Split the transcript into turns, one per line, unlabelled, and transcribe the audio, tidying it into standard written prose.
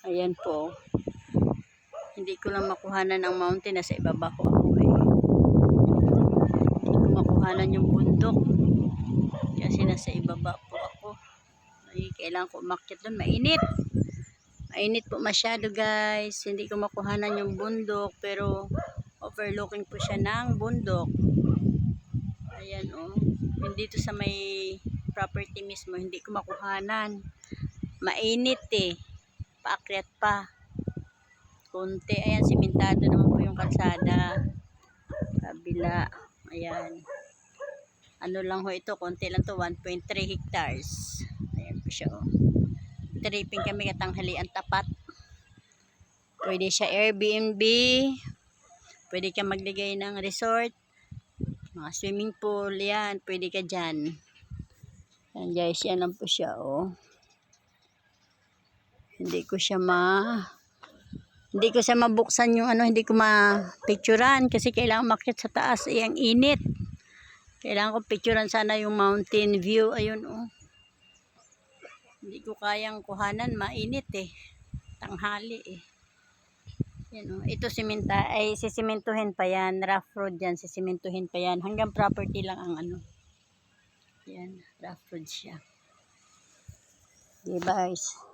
Ayan po. Hindi ko lang makuhanan ng mountain. Nasa ibaba ko ako eh. Hindi ko makuhanan yung bundok. Kasi nasa ibaba po ako. Ay, kailangan ko umakyat doon. Mainit. Mainit po masyado guys. Hindi ko makuhanan yung bundok. Pero overlooking po siya ng bundok. Ayan oh. Hindi to sa may property mismo. Hindi ko makuhanan. Mainit eh. Paakyat pa. Konti. Ayan, simentado naman po yung kalsada. Kabila. Ayan. Ano lang ho ito. Konti lang to. 1.3 hectares. Ayan po siya oh. Tripping kami katanghalian tapat. Pwede siya Airbnb. Pwede ka magligay ng resort. Mga swimming pool. Yan. Pwede ka dyan. Ayan guys. Yan lang po siya oh. Hindi ko siya mabuksan yung ano, hindi ko ma-picturean kasi kailangan makyat sa taas. Eh, ang init. Kailangan ko picturean sana yung mountain view. Ayun oh. Hindi ko kayang kuhanan, mainit eh. Tanghali eh. Yan oh. Ito sisimentuhin pa yan. Rough road yan, sisimentuhin pa yan. Hanggang property lang ang ano. Yan, rough road siya. Diba guys?